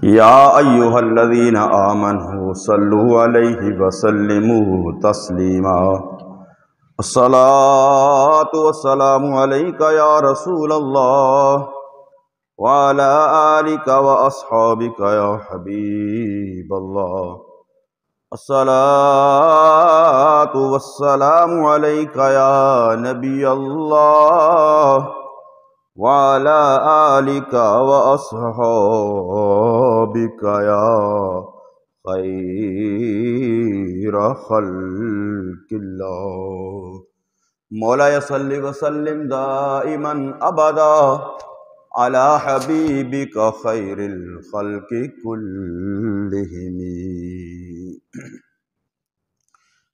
یا ایھا الذین آمنوا صلوا علیہ وسلموا تسلیما الصلاۃ والسلام علیک یا رسول اللہ وعلی آلک واصحابک یا حبیب اللہ الصلاۃ والسلام علیک یا نبی اللہ وعلی آلک واصحابک یا خیر خلق اللہ مولایا صلی وسلم دائما ابدا علی حبیبک خیر الخلق کلہم۔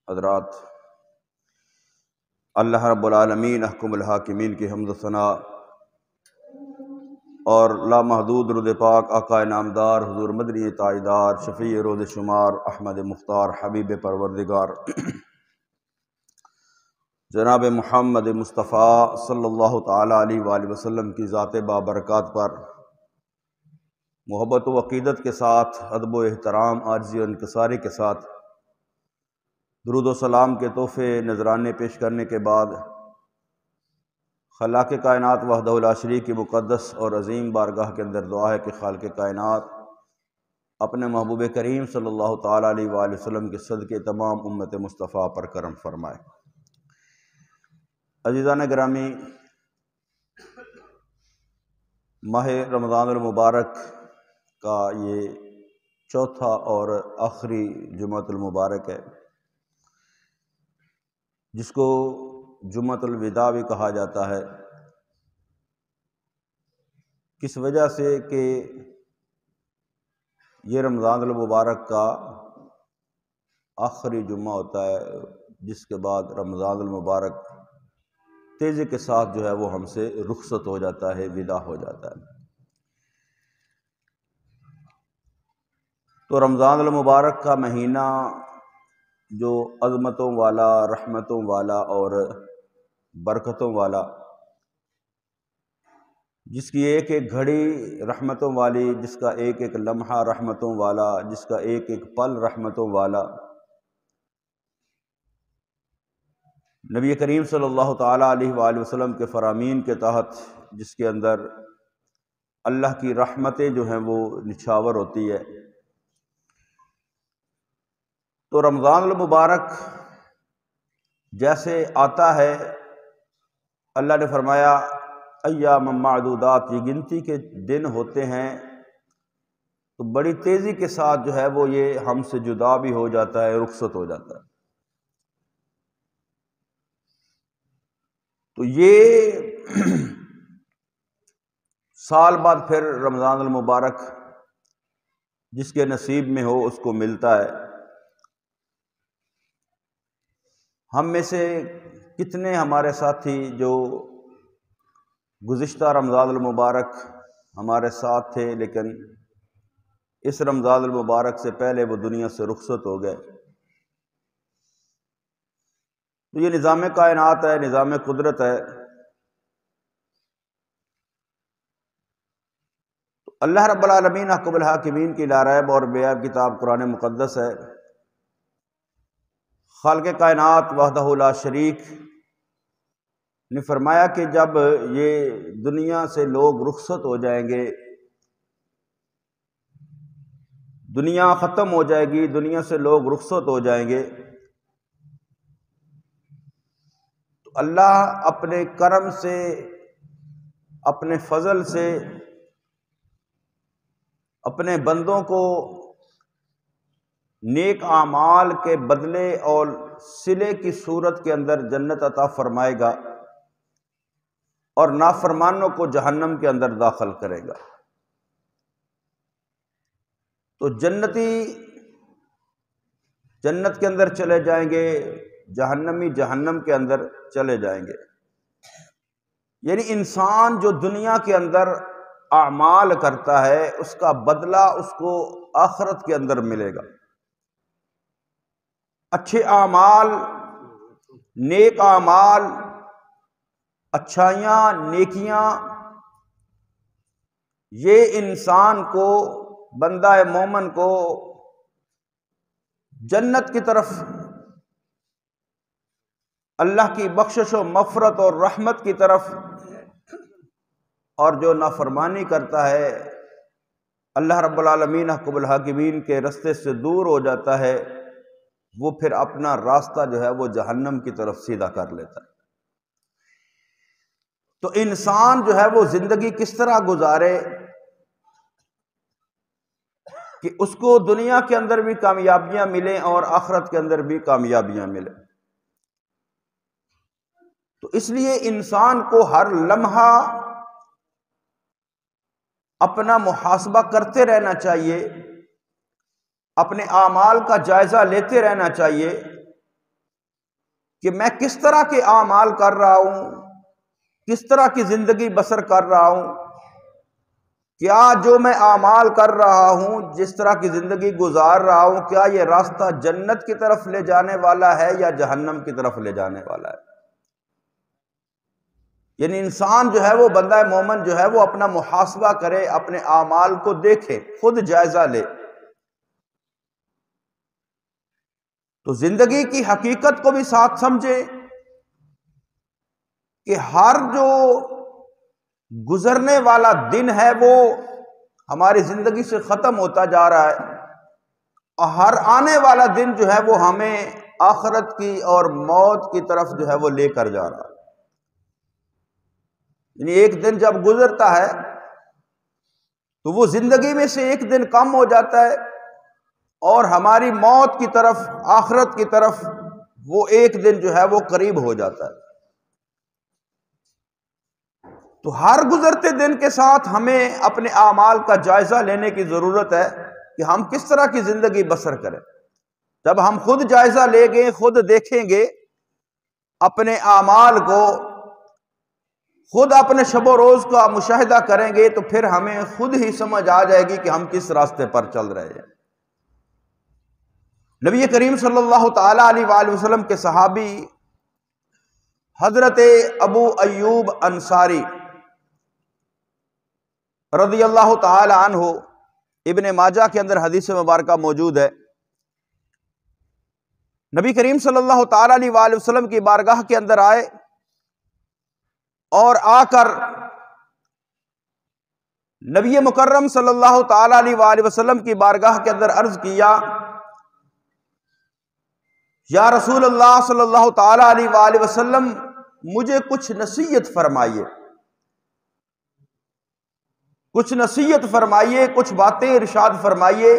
حضرات، اللہ رب العالمین احکم الحاکمین کی حمد و ثنا اور لامحدود درود پاک آقا نامدار حضور مدنی تاجدار شفیع روز شمار احمد مختار حبیب پروردگار جناب محمد مصطفیٰ صلی اللہ تعالیٰ علیہ وآلہ وسلم کی ذات بابرکات پر محبت و عقیدت کے ساتھ ادب و احترام عاجزی و انکساری کے ساتھ درود و سلام کے تحفے نذرانے پیش کرنے کے بعد خلاق کائنات وحدہ لا شریک کی مقدس اور عظیم بارگاہ کے اندر دعا ہے کہ خالق کائنات اپنے محبوب کریم صلی اللہ تعالیٰ علیہ وآلہ وسلم کے صدقے تمام امت مصطفیٰ پر کرم فرمائے۔ عزیزان گرامی، ماہ رمضان المبارک کا یہ چوتھا اور آخری جمعۃ المبارک ہے، جس کو جمعۃ الوداع بھی کہا جاتا ہے۔ کس وجہ سے کہ یہ رمضان المبارک کا آخری جمعہ ہوتا ہے، جس کے بعد رمضان المبارک تیزی کے ساتھ جو ہے وہ ہم سے رخصت ہو جاتا ہے، ودا ہو جاتا ہے۔ تو رمضان المبارک کا مہینہ جو عظمتوں والا، رحمتوں والا اور برکتوں والا، جس کی ایک ایک گھڑی رحمتوں والی، جس کا ایک ایک لمحہ رحمتوں والا، جس کا ایک ایک پل رحمتوں والا، نبی کریم صلی اللہ تعالیٰ علیہ وآلہ وسلم کے فرامین کے تحت جس کے اندر اللہ کی رحمتیں جو ہیں وہ نچھاور ہوتی ہے۔ تو رمضان المبارک جیسے آتا ہے، اللہ نے فرمایا ایام معدودات، یہ گنتی کے دن ہوتے ہیں، تو بڑی تیزی کے ساتھ جو ہے وہ یہ ہم سے جدا بھی ہو جاتا ہے، رخصت ہو جاتا ہے۔ تو یہ سال بعد پھر رمضان المبارک جس کے نصیب میں ہو اس کو ملتا ہے۔ ہم میں سے کتنے ہمارے ساتھی جو گزشتہ رمضان المبارک ہمارے ساتھ تھے، لیکن اس رمضان المبارک سے پہلے وہ دنیا سے رخصت ہو گئے۔ تو یہ نظام کائنات ہے، نظام قدرت ہے۔ تو اللہ رب العالمین احکم الحاکمین کی لا ریب اور بے عیب کتاب قرآن مقدس ہے۔ خالق کائنات وحدہ لا شریک نے فرمایا کہ جب یہ دنیا سے لوگ رخصت ہو جائیں گے، دنیا ختم ہو جائے گی، دنیا سے لوگ رخصت ہو جائیں گے، تو اللہ اپنے کرم سے، اپنے فضل سے اپنے بندوں کو نیک اعمال کے بدلے اور صلے کی صورت کے اندر جنت عطا فرمائے گا، اور نافرمانوں کو جہنم کے اندر داخل کرے گا۔ تو جنتی جنت کے اندر چلے جائیں گے، جہنمی جہنم کے اندر چلے جائیں گے۔ یعنی انسان جو دنیا کے اندر اعمال کرتا ہے اس کا بدلہ اس کو آخرت کے اندر ملے گا۔ اچھے اعمال، نیک اعمال، اچھائیاں، نیکیاں، یہ انسان کو بندہ مومن کو جنت کی طرف، اللہ کی بخشش و مغفرت اور رحمت کی طرف، اور جو نافرمانی کرتا ہے اللہ رب العالمین حکم الحاکمین کے رستے سے دور ہو جاتا ہے، وہ پھر اپنا راستہ جو ہے وہ جہنم کی طرف سیدھا کر لیتا ہے۔ تو انسان جو ہے وہ زندگی کس طرح گزارے کہ اس کو دنیا کے اندر بھی کامیابیاں ملیں اور آخرت کے اندر بھی کامیابیاں ملیں۔ تو اس لیے انسان کو ہر لمحہ اپنا محاسبہ کرتے رہنا چاہیے، اپنے اعمال کا جائزہ لیتے رہنا چاہیے کہ میں کس طرح کے اعمال کر رہا ہوں، کس طرح کی زندگی بسر کر رہا ہوں، کیا جو میں اعمال کر رہا ہوں، جس طرح کی زندگی گزار رہا ہوں، کیا یہ راستہ جنت کی طرف لے جانے والا ہے یا جہنم کی طرف لے جانے والا ہے۔ یعنی انسان جو ہے وہ بندہ مومن جو ہے وہ اپنا محاسبہ کرے، اپنے اعمال کو دیکھے، خود جائزہ لے۔ تو زندگی کی حقیقت کو بھی ساتھ سمجھے کہ ہر جو گزرنے والا دن ہے وہ ہماری زندگی سے ختم ہوتا جا رہا ہے، اور ہر آنے والا دن جو ہے وہ ہمیں آخرت کی اور موت کی طرف جو ہے وہ لے کر جا رہا ہے۔ یعنی ایک دن جب گزرتا ہے تو وہ زندگی میں سے ایک دن کم ہو جاتا ہے، اور ہماری موت کی طرف، آخرت کی طرف وہ ایک دن جو ہے وہ قریب ہو جاتا ہے۔ تو ہر گزرتے دن کے ساتھ ہمیں اپنے اعمال کا جائزہ لینے کی ضرورت ہے کہ ہم کس طرح کی زندگی بسر کریں۔ جب ہم خود جائزہ لیں گے، خود دیکھیں گے اپنے اعمال کو، خود اپنے شب و روز کا مشاہدہ کریں گے، تو پھر ہمیں خود ہی سمجھ آ جائے گی کہ ہم کس راستے پر چل رہے ہیں۔ نبی کریم صلی اللہ تعالی علیہ وآلہ وسلم کے صحابی حضرت ابو ایوب انصاری رضی اللہ تعالی عنہ، ابن ماجہ کے اندر حدیث مبارکہ موجود ہے، نبی کریم صلی اللہ تعالی علیہ وآلہ وسلم کی بارگاہ کے اندر آئے اور آ کر نبی مکرم صلی اللہ تعالی علیہ وآلہ وسلم کی بارگاہ کے اندر عرض کیا، یا رسول اللہ صلی اللہ تعالی علیہ وآلہ وسلم، مجھے کچھ نصیحت فرمائیے، کچھ نصیحت فرمائیے، کچھ باتیں ارشاد فرمائیے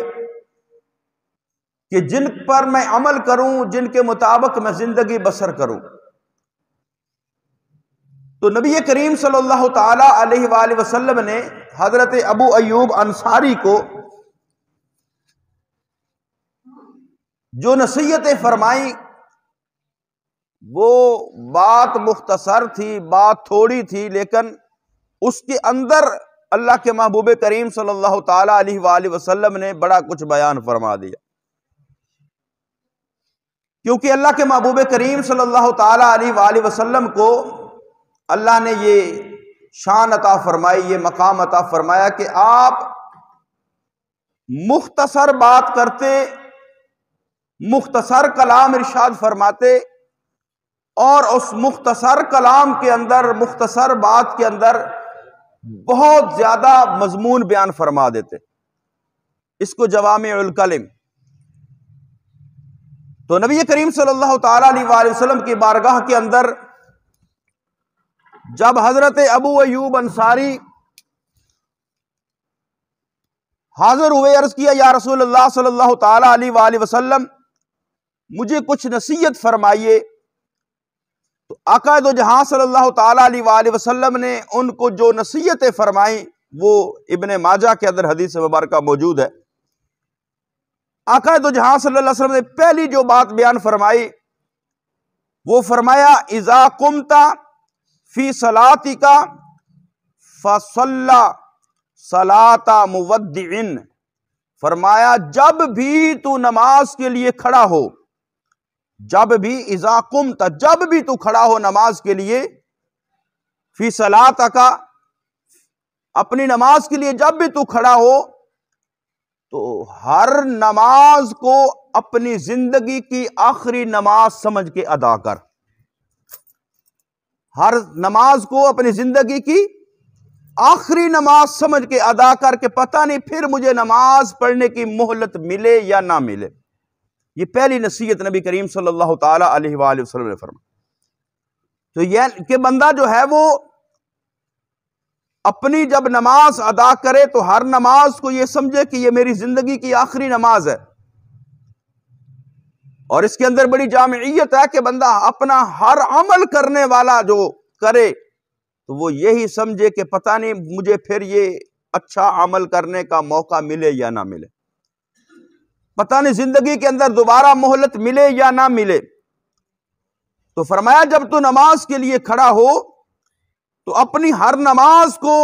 کہ جن پر میں عمل کروں، جن کے مطابق میں زندگی بسر کروں۔ تو نبی کریم صلی اللہ تعالی علیہ وآلہ وسلم نے حضرت ابو ایوب انصاری کو جو نصیحتیں فرمائیں وہ بات مختصر تھی، بات تھوڑی تھی، لیکن اس کے اندر اللہ کے محبوب کریم صلی اللہ تعالی علیہ وآلہ وسلم نے بڑا کچھ بیان فرما دیا، کیونکہ اللہ کے محبوب کریم صلی اللہ تعالی علیہ وآلہ وسلم کو اللہ نے یہ شان عطا فرمائی، یہ مقام عطا فرمایا کہ آپ مختصر بات کرتے، مختصر کلام ارشاد فرماتے، اور اس مختصر کلام کے اندر، مختصر بات کے اندر بہت زیادہ مضمون بیان فرما دیتے، اس کو جوامع الکلم۔ تو نبی کریم صلی اللہ تعالی علیہ وآلہ وسلم کی بارگاہ کے اندر جب حضرت ابو ایوب انصاری حاضر ہوئے، عرض کیا، یا رسول اللہ صلی اللہ تعالی علیہ وآلہ وسلم، مجھے کچھ نصیحت فرمائیے۔ تو آقا دو جہاں صلی اللہ تعالی علیہ وآلہ وسلم نے ان کو جو نصیحتیں فرمائیں وہ ابن ماجہ کے اندر حدیث مبارکہ موجود ہے۔ آقا دو جہاں صلی اللہ علیہ وسلم نے پہلی جو بات بیان فرمائی وہ فرمایا، اذا قمت فی صلاتک فصلی صلاۃ مودع، فرمایا جب بھی تو نماز کے لیے کھڑا ہو، جب بھی، اذا قمت، جب بھی تو کھڑا ہو نماز کے لیے، فی صلاتک، اپنی نماز کے لیے جب بھی تو کھڑا ہو، تو ہر نماز کو اپنی زندگی کی آخری نماز سمجھ کے ادا کر. ہر نماز کو اپنی زندگی کی آخری نماز سمجھ کے ادا کر کے پتہ نہیں پھر مجھے نماز پڑھنے کی مہلت ملے یا نہ ملے. یہ پہلی نصیحت نبی کریم صلی اللہ تعالی علیہ وآلہ وسلم نے فرمائی. تو یہ کہ بندہ جو ہے وہ اپنی جب نماز ادا کرے تو ہر نماز کو یہ سمجھے کہ یہ میری زندگی کی آخری نماز ہے. اور اس کے اندر بڑی جامعیت ہے کہ بندہ اپنا ہر عمل کرنے والا جو کرے تو وہ یہی سمجھے کہ پتہ نہیں مجھے پھر یہ اچھا عمل کرنے کا موقع ملے یا نہ ملے، پتہ نہیں زندگی کے اندر دوبارہ مہلت ملے یا نہ ملے. تو فرمایا جب تو نماز کے لیے کھڑا ہو تو اپنی ہر نماز کو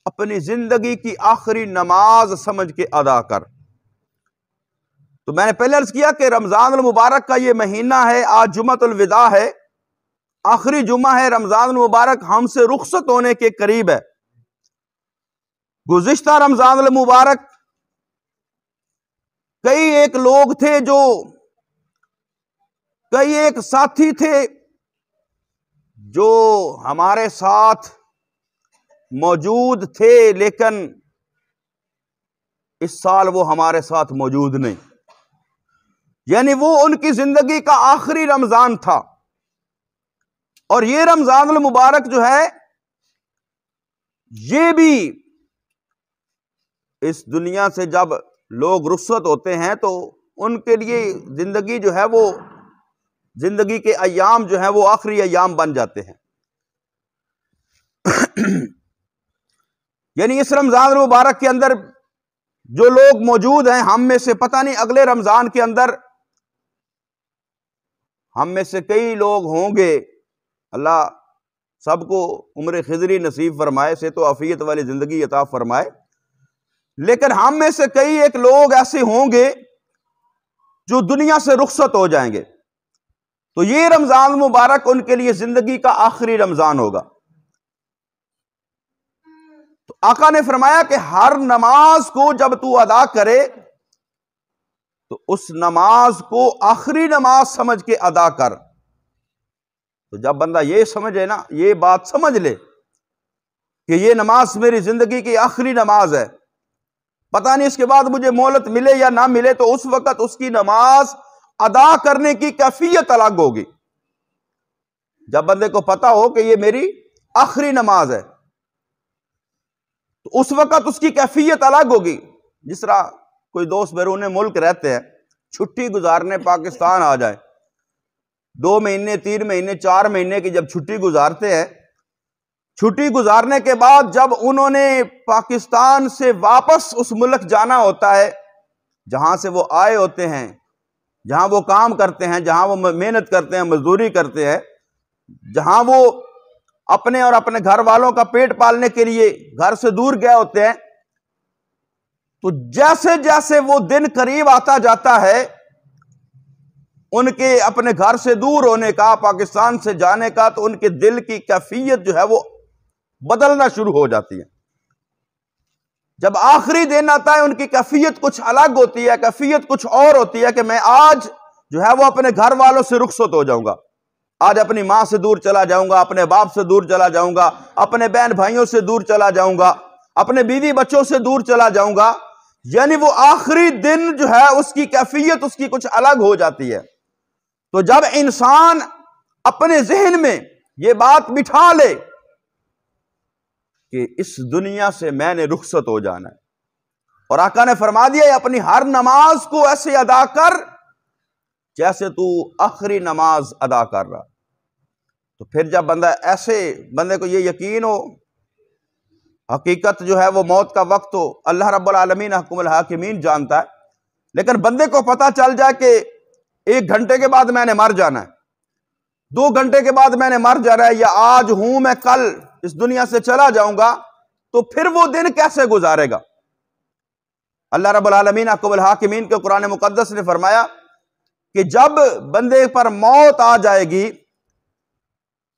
اپنی زندگی کی آخری نماز سمجھ کے ادا کر. تو میں نے پہلے عرض کیا کہ رمضان المبارک کا یہ مہینہ ہے، آج جمعۃ الوداع ہے، آخری جمعہ ہے رمضان المبارک ہم سے رخصت ہونے کے قریب ہے. گزشتہ رمضان المبارک کئی ایک لوگ تھے جو کئی ایک ساتھی تھے جو ہمارے ساتھ موجود تھے لیکن اس سال وہ ہمارے ساتھ موجود نہیں، یعنی وہ ان کی زندگی کا آخری رمضان تھا. اور یہ رمضان المبارک جو ہے یہ بھی اس دنیا سے جب لوگ رخصت ہوتے ہیں تو ان کے لیے زندگی جو ہے وہ زندگی کے ایام جو ہیں وہ آخری ایام بن جاتے ہیں. یعنی اس رمضان المبارک کے اندر جو لوگ موجود ہیں ہم میں سے پتہ نہیں اگلے رمضان کے اندر ہم میں سے کئی لوگ ہوں گے، اللہ سب کو عمر خضری نصیب فرمائے، سے تو عافیت والی زندگی عطا فرمائے، لیکن ہم میں سے کئی ایک لوگ ایسے ہوں گے جو دنیا سے رخصت ہو جائیں گے. تو یہ رمضان مبارک ان کے لیے زندگی کا آخری رمضان ہوگا. تو آقا نے فرمایا کہ ہر نماز کو جب تو ادا کرے تو اس نماز کو آخری نماز سمجھ کے ادا کر. تو جب بندہ یہ سمجھے نا، یہ بات سمجھ لے کہ یہ نماز میری زندگی کی آخری نماز ہے، پتہ نہیں اس کے بعد مجھے مہلت ملے یا نہ ملے، تو اس وقت اس کی نماز ادا کرنے کی کیفیت الگ ہوگی. جب بندے کو پتہ ہو کہ یہ میری آخری نماز ہے تو اس وقت اس کی کیفیت الگ ہوگی. جس طرح کوئی دوست بیرون ملک رہتے ہیں، چھٹی گزارنے پاکستان آ جائے، 2 مہینے 3 مہینے 4 مہینے کی جب چھٹی گزارتے ہیں، چھٹی گزارنے کے بعد جب انہوں نے پاکستان سے واپس اس ملک جانا ہوتا ہے جہاں سے وہ آئے ہوتے ہیں، جہاں وہ کام کرتے ہیں، جہاں وہ محنت کرتے ہیں، مزدوری کرتے ہیں، جہاں وہ اپنے اور اپنے گھر والوں کا پیٹ پالنے کے لیے گھر سے دور گئے ہوتے ہیں، تو جیسے جیسے وہ دن قریب آتا جاتا ہے ان کے اپنے گھر سے دور ہونے کا، پاکستان سے جانے کا، تو ان کے دل کی کیفیت جو ہے وہ بدلنا شروع ہو جاتی ہے. جب آخری دن آتا ہے ان کی کیفیت کچھ الگ ہوتی ہے، کیفیت کچھ اور ہوتی ہے کہ میں آج جو ہے وہ اپنے گھر والوں سے رخصت ہو جاؤں گا، آج اپنی ماں سے دور چلا جاؤں گا، اپنے باپ سے دور چلا جاؤں گا، اپنے بہن بھائیوں سے دور چلا جاؤں گا، اپنے بیوی بچوں سے دور چلا جاؤں گا. یعنی وہ آخری دن جو ہے اس کی کیفیت اس کی کچھ الگ ہو جاتی ہے. تو جب انسان اپنے ذہن میں یہ بات بٹھا لے کہ اس دنیا سے میں نے رخصت ہو جانا ہے، اور آقا نے فرما دیا اپنی ہر نماز کو ایسے ادا کر جیسے تو آخری نماز ادا کر رہا. تو پھر جب بندے کو یہ یقین ہو، حقیقت جو ہے وہ موت کا وقت ہو، اللہ رب العالمین حکم الحاکمین جانتا ہے، لیکن بندے کو پتہ چل جائے کہ 1 گھنٹے کے بعد میں نے مر جانا ہے، 2 گھنٹے کے بعد میں نے مر جانا ہے، یا آج ہوں میں کل اس دنیا سے چلا جاؤں گا، تو پھر وہ دن کیسے گزارے گا؟ اللہ رب العالمین حکم الحاکمین کے قرآن مقدس نے فرمایا کہ جب بندے پر موت آ جائے گی،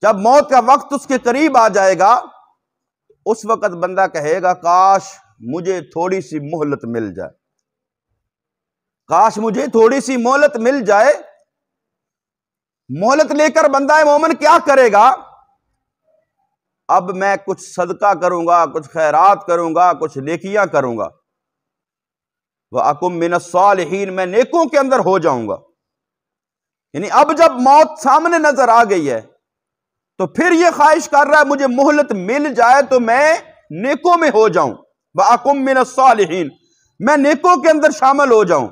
جب موت کا وقت اس کے قریب آ جائے گا، اس وقت بندہ کہے گا کاش مجھے تھوڑی سی مہلت مل جائے، کاش مجھے تھوڑی سی مہلت مل جائے۔ مہلت لے کر بندہ مومن کیا کرے گا؟ اب میں کچھ صدقہ کروں گا، کچھ خیرات کروں گا، کچھ نیکیاں کروں گا، وَأَكُن مِّنَ الصَّالِحِينَ، میں نیکوں کے اندر ہو جاؤں گا۔ یعنی اب جب موت سامنے نظر آ گئی ہے تو پھر یہ خواہش کر رہا ہے مجھے مہلت مل جائے تو میں نیکوں میں ہو جاؤں، وَأَكُن مِّنَ الصَّالِحِينَ، میں نیکوں کے اندر شامل ہو جاؤں۔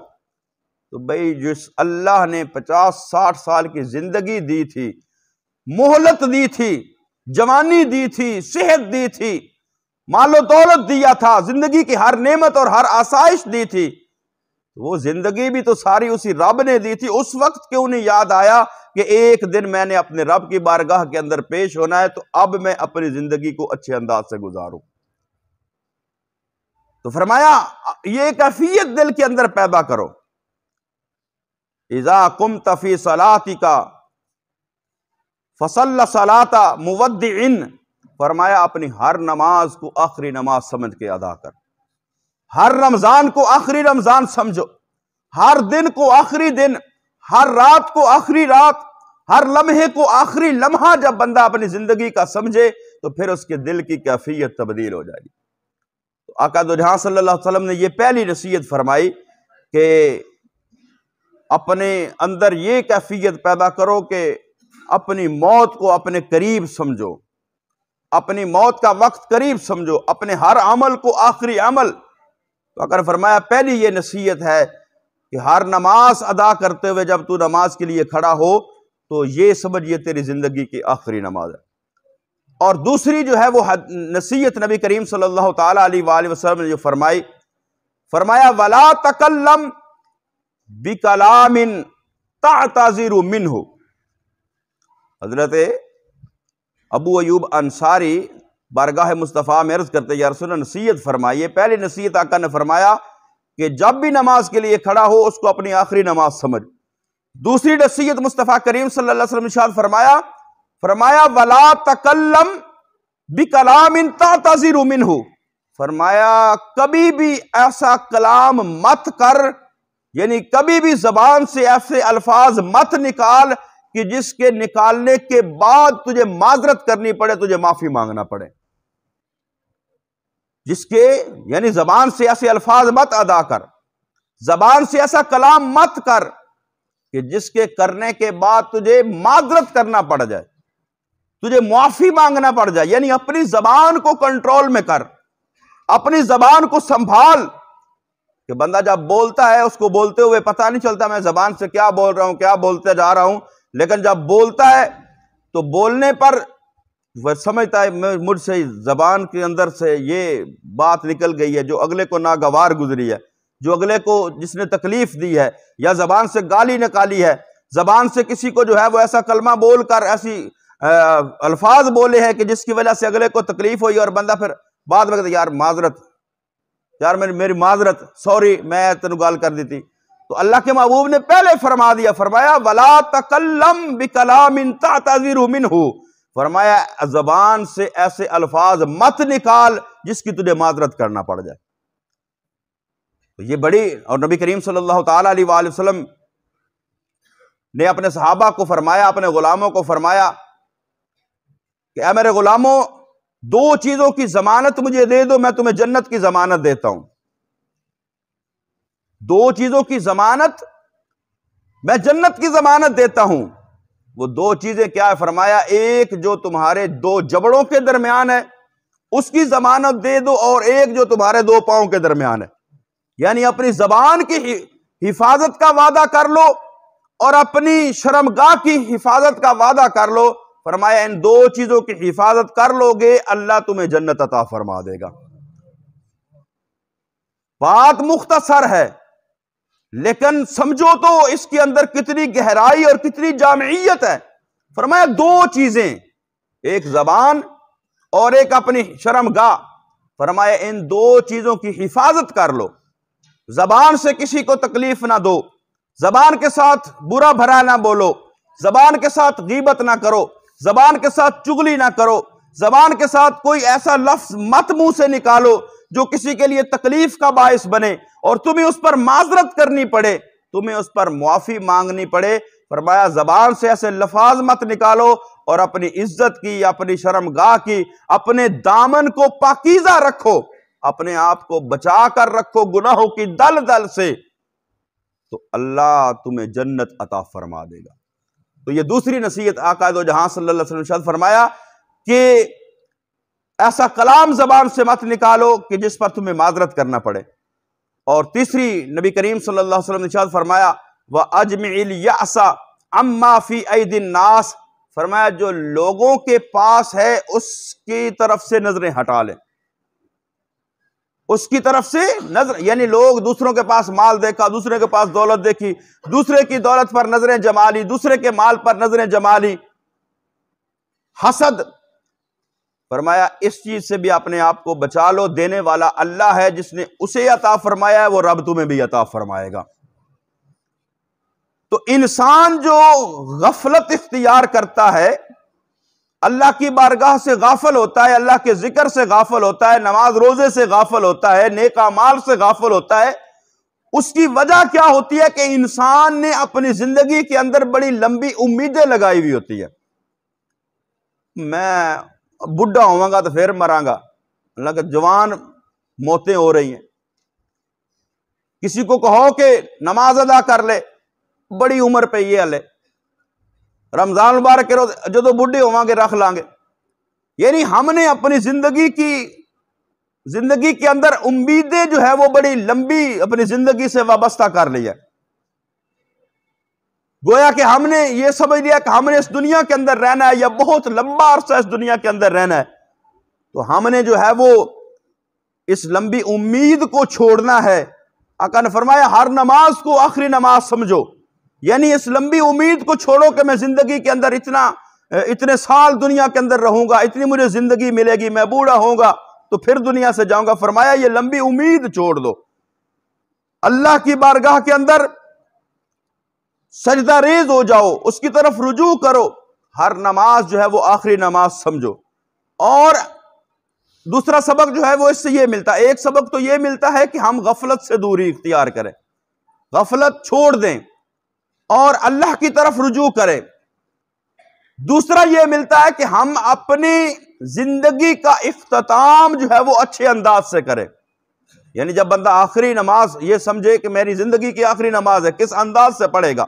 تو بھئی جس اللہ نے 50-60 سال کی زندگی دی تھی، مہلت دی تھی، جوانی دی تھی، صحت دی تھی، مال و دولت دیا تھا، زندگی کی ہر نعمت اور ہر آسائش دی تھی، وہ زندگی بھی تو ساری اسی رب نے دی تھی، اس وقت کیوں نہیں یاد آیا کہ ایک دن میں نے اپنے رب کی بارگاہ کے اندر پیش ہونا ہے، تو اب میں اپنی زندگی کو اچھے انداز سے گزاروں۔ تو فرمایا یہ کیفیت دل کے اندر پیدا کرو۔ اذا قمت فی صلاتک فصل صلاۃ مودع، فرمایا اپنی ہر نماز کو آخری نماز سمجھ کے ادا کر، ہر رمضان کو آخری رمضان سمجھو، ہر دن کو آخری دن، ہر رات کو آخری رات، ہر لمحے کو آخری لمحہ جب بندہ اپنی زندگی کا سمجھے تو پھر اس کے دل کی کیفیت تبدیل ہو جائے گی۔ تو آقا دو جہاں صلی اللہ علیہ وسلم نے یہ پہلی نصیحت فرمائی کہ اپنے اندر یہ کیفیت پیدا کرو کہ اپنی موت کو اپنے قریب سمجھو، اپنی موت کا وقت قریب سمجھو، اپنے ہر عمل کو آخری عمل۔ تو اگر فرمایا پہلی یہ نصیحت ہے کہ ہر نماز ادا کرتے ہوئے جب تو نماز کے لیے کھڑا ہو تو یہ سمجھ یہ تیری زندگی کی آخری نماز ہے۔ اور دوسری جو ہے وہ نصیحت نبی کریم صلی اللہ تعالیٰ علیہ وآلہ وسلم نے جو فرمایا وَلَا تَكَلَّمْ بِكَلَامٍ تَعْتَذِرُ مِنْهُ۔ حضرت ابو ایوب انصاری بارگاہ مصطفیٰ میں عرض کرتے یا رسول اللہ نصیحت فرمائیے۔ پہلی نصیحت آقا نے فرمایا کہ جب بھی نماز کے لیے کھڑا ہو اس کو اپنی آخری نماز سمجھ۔ دوسری نصیحت مصطفیٰ کریم صلی اللہ علیہ وسلم نے ارشاد فرمایا وَلَا تَكَلَّمْ بِكَلَامٍ تَعْتَذِرُ مِنْهُ، فرمایا کبھی بھی ایسا کلام مت کر، یعنی کبھی بھی زبان سے ایسے الفاظ مت نکال کہ جس کے نکالنے کے بعد تجھے معذرت کرنی پڑے، تجھے معافی مانگنا پڑے۔ یعنی زبان سے ایسے الفاظ مت ادا کر، زبان سے ایسا کلام مت کر کہ جس کے کرنے کے بعد تجھے معذرت کرنا پڑ جائے، تجھے معافی مانگنا پڑ جائے۔ یعنی اپنی زبان کو کنٹرول میں کر، اپنی زبان کو سنبھال، کہ بندہ جب بولتا ہے اس کو بولتے ہوئے پتہ نہیں چلتا میں زبان سے کیا بول رہا ہوں، کیا بولتے جا رہا ہوں، لیکن جب بولتا ہے تو بولنے پر وہ سمجھتا ہے مجھ سے زبان کے اندر سے یہ بات نکل گئی ہے جو اگلے کو ناگوار گزری ہے، جو اگلے کو جس نے تکلیف دی ہے، یا زبان سے گالی نکالی ہے، زبان سے کسی کو جو ہے وہ ایسا کلمہ بول کر ایسی الفاظ بولے ہیں کہ جس کی وجہ سے اگلے کو تکلیف ہوئی، اور بندہ پھر بعد میں کہتا یار معذرت، یار میری معذرت، سوری میں تینوں گال کر دی تھی۔ تو اللہ کے محبوب نے پہلے فرمایا وَلَا تَكَلَّمْ بِكَلَامٍ تَعْتَذِرُ مِنْهُ، فرمایا زبان سے ایسے الفاظ مت نکال جس کی تجھے معذرت کرنا پڑ جائے۔ تو یہ بڑی، اور نبی کریم صلی اللہ تعالیٰ علیہ وآلہ وسلم نے اپنے صحابہ کو فرمایا، اپنے غلاموں کو فرمایا کہ اے میرے غلاموں، دو چیزوں کی ضمانت مجھے دے دو، میں تمہیں جنت کی ضمانت دیتا ہوں۔ دو چیزوں کی ضمانت، میں جنت کی ضمانت دیتا ہوں۔ وہ دو چیزیں کیا ہے؟ فرمایا ایک جو تمہارے دو جبڑوں کے درمیان ہے اس کی ضمانت دے دو، اور ایک جو تمہارے دو پاؤں کے درمیان ہے۔ یعنی اپنی زبان کی حفاظت کا وعدہ کر لو اور اپنی شرمگاہ کی حفاظت کا وعدہ کر لو۔ فرمایا ان دو چیزوں کی حفاظت کر لو گے اللہ تمہیں جنت عطا فرما دے گا۔ بات مختصر ہے لیکن سمجھو تو اس کے اندر کتنی گہرائی اور کتنی جامعیت ہے۔ فرمایا دو چیزیں، ایک زبان اور ایک اپنی شرمگاہ، فرمایا ان دو چیزوں کی حفاظت کر لو۔ زبان سے کسی کو تکلیف نہ دو، زبان کے ساتھ برا بھرا نہ بولو، زبان کے ساتھ غیبت نہ کرو، زبان کے ساتھ چغلی نہ کرو، زبان کے ساتھ کوئی ایسا لفظ مت منہ سے نکالو جو کسی کے لیے تکلیف کا باعث بنے اور تمہیں اس پر معذرت کرنی پڑے۔ تمہیں اس پر معافی مانگنی پڑے، فرمایا زبان سے ایسے لفاظ مت نکالو اور اپنی عزت کی، اپنی شرمگاہ کی، اپنے دامن کو پاکیزہ رکھو، اپنے آپ کو بچا کر رکھو گناہوں کی دل سے، تو اللہ تمہیں جنت عطا فرما دے گا۔ تو یہ دوسری نصیحت آقا دو جہاں صلی اللہ علیہ وسلم نے ارشاد فرمایا کہ ایسا کلام زبان سے مت نکالو کہ جس پر تمہیں معذرت کرنا پڑے۔ اور تیسری نبی کریم صلی اللہ علیہ وسلم نے ارشاد فرمایا وَأَجْمِعِ الْيَأْسَ عَمَّا فِي أَيْدِي النَّاسِ، فرمایا جو لوگوں کے پاس ہے اس کی طرف سے نظریں ہٹا لیں، اس کی طرف سے نظر، یعنی لوگ دوسروں کے پاس مال دیکھا، دوسرے کے پاس دولت دیکھی، دوسرے کی دولت پر نظریں جما لی، دوسرے کے مال پر نظریں جما لی، حسد، فرمایا اس چیز سے بھی اپنے آپ کو بچا لو، دینے والا اللہ ہے، جس نے اسے عطا فرمایا ہے وہ رب تمہیں بھی عطا فرمائے گا۔ تو انسان جو غفلت اختیار کرتا ہے، اللہ کی بارگاہ سے غافل ہوتا ہے، اللہ کے ذکر سے غافل ہوتا ہے، نماز روزے سے غافل ہوتا ہے، نیک اعمال سے غافل ہوتا ہے، اس کی وجہ کیا ہوتی ہے کہ انسان نے اپنی زندگی کے اندر بڑی لمبی امیدیں لگائی ہوئی ہوتی ہے۔ میں بڈھا ہوں گا تو پھر مراں گا، اللہ کہ جوان موتیں ہو رہی ہیں۔ کسی کو کہو کہ نماز ادا کر لے، بڑی عمر پہ یہ ہلے، رمضان مبارک کے روز جدو بڈھے ہوں گے رکھ لیں گے۔ یعنی ہم نے اپنی زندگی کے اندر امیدیں جو ہے وہ بڑی لمبی اپنی زندگی سے وابستہ کر لی ہے، گویا کہ ہم نے یہ سمجھ لیا کہ ہم نے اس دنیا کے اندر رہنا ہے یا بہت لمبا عرصہ اس دنیا کے اندر رہنا ہے، تو ہم نے جو ہے وہ اس لمبی امید کو چھوڑنا ہے۔ آقا نے فرمایا ہر نماز کو آخری نماز سمجھو، یعنی اس لمبی امید کو چھوڑو کہ میں زندگی کے اندر اتنے سال دنیا کے اندر رہوں گا، اتنی مجھے زندگی ملے گی، میں بوڑھا ہوں گا تو پھر دنیا سے جاؤں گا۔ فرمایا یہ لمبی امید چھوڑ دو، اللہ کی بارگاہ کے اندر سجدہ ریز ہو جاؤ، اس کی طرف رجوع کرو، ہر نماز جو ہے وہ آخری نماز سمجھو۔ اور دوسرا سبق جو ہے وہ اس سے یہ ملتا ہے، ایک سبق تو یہ ملتا ہے کہ ہم غفلت سے دوری اختیار کریں، غفلت چھوڑ دیں اور اللہ کی طرف رجوع کریں۔ دوسرا یہ ملتا ہے کہ ہم اپنی زندگی کا اختتام جو ہے وہ اچھے انداز سے کریں، یعنی جب بندہ آخری نماز یہ سمجھے کہ میری زندگی کی آخری نماز ہے، کس انداز سے پڑھے گا،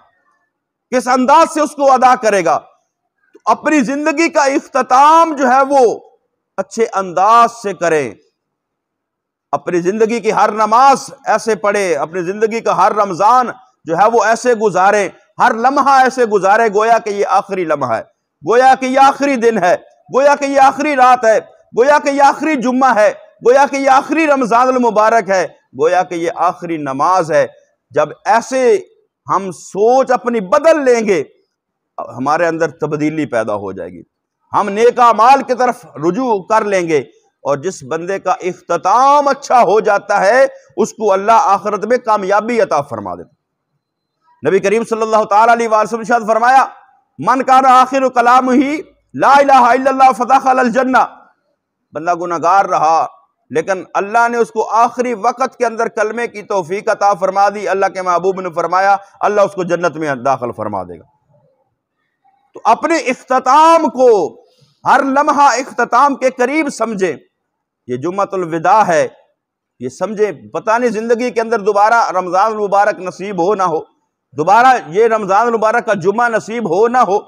کس انداز سے اس کو ادا کرے گا، تو اپنی زندگی کا اختتام جو ہے وہ اچھے انداز سے کریں، اپنی زندگی کی ہر نماز ایسے پڑھے، اپنی زندگی کا ہر رمضان جو ہے وہ ایسے گزارے، ہر لمحہ ایسے گزارے گویا کہ یہ آخری لمحہ ہے، گویا کہ یہ آخری دن ہے، گویا کہ یہ آخری رات ہے، گویا کہ یہ آخری جمعہ ہے، گویا کہ یہ آخری رمضان المبارک ہے، گویا کہ یہ آخری نماز ہے۔ جب ایسے ہم سوچ اپنی بدل لیں گے، ہمارے اندر تبدیلی پیدا ہو جائے گی، ہم نیک اعمال کی طرف رجوع کر لیں گے، اور جس بندے کا اختتام اچھا ہو جاتا ہے اس کو اللہ آخرت میں کامیابی عطا فرما دیتا۔ نبی کریم صلی اللہ تعالی علیہ وسلم ارشاد فرمایا من کان آخر کلامہ لا الہ الا اللہ فدخل الجنہ، بندہ گناہگار رہا لیکن اللہ نے اس کو آخری وقت کے اندر کلمے کی توفیق عطا فرما دی، اللہ کے محبوب نے فرمایا اللہ اس کو جنت میں داخل فرما دے گا۔ تو اپنے اختتام کو ہر لمحہ اختتام کے قریب سمجھیں، یہ جمعۃ الوداع ہے، یہ سمجھیں پتہ نہیں زندگی کے اندر دوبارہ رمضان المبارک نصیب ہو نہ ہو، دوبارہ یہ رمضان المبارک کا جمعہ نصیب ہو نہ ہو،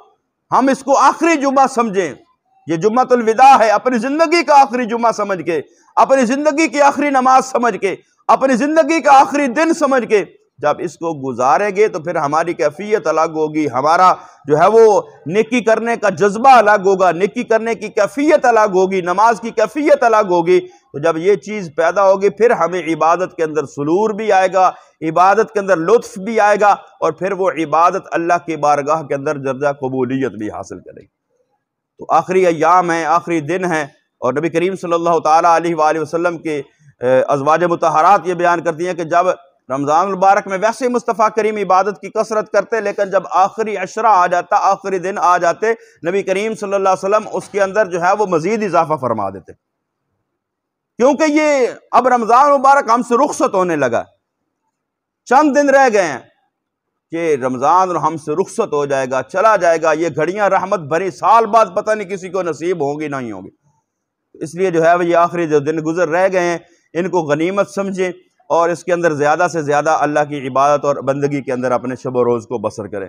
ہم اس کو آخری جمعہ سمجھیں، یہ جمعۃ الوداع ہے، اپنی زندگی کا آخری جمعہ سمجھ کے، اپنی زندگی کی آخری نماز سمجھ کے، اپنی زندگی کا آخری دن سمجھ کے جب اس کو گزاریں گے تو پھر ہماری کیفیت الگ ہوگی، ہمارا جو ہے وہ نیکی کرنے کا جذبہ الگ ہوگا، نیکی کرنے کی کیفیت الگ ہوگی، نماز کی کیفیت الگ ہوگی۔ تو جب یہ چیز پیدا ہوگی پھر ہمیں عبادت کے اندر سرور بھی آئے گا، عبادت کے اندر لطف بھی آئے گا، اور پھر وہ عبادت اللہ کی بارگاہ کے اندر درجہ قبولیت بھی حاصل کرے گی۔ تو آخری ایام ہیں، آخری دن ہیں، اور نبی کریم صلی اللہ تعالیٰ علیہ وآلہ وسلم کے ازواج مطہرات یہ بیان کرتی ہیں کہ جب رمضان المبارک میں ویسے ہی مصطفیٰ کریم عبادت کی کثرت کرتے، لیکن جب آخری عشرہ آ جاتا، آخری دن آ جاتے، نبی کریم صلی اللہ علیہ وسلم اس کے اندر جو ہے وہ مزید اضافہ فرما دیتے، کیونکہ یہ اب رمضان المبارک ہم سے رخصت ہونے لگا، چند دن رہ گئے ہیں، کہ رمضان ہم سے رخصت ہو جائے گا، چلا جائے گا، یہ گھڑیاں رحمت بھری سال بعد پتہ نہیں کسی کو نصیب ہوں گی نہیں ہوں گی۔ اس لیے جو ہے وہ یہ آخری جو دن گزر رہ گئے ہیں ان کو غنیمت سمجھیں اور اس کے اندر زیادہ سے زیادہ اللہ کی عبادت اور بندگی کے اندر اپنے شب و روز کو بسر کریں۔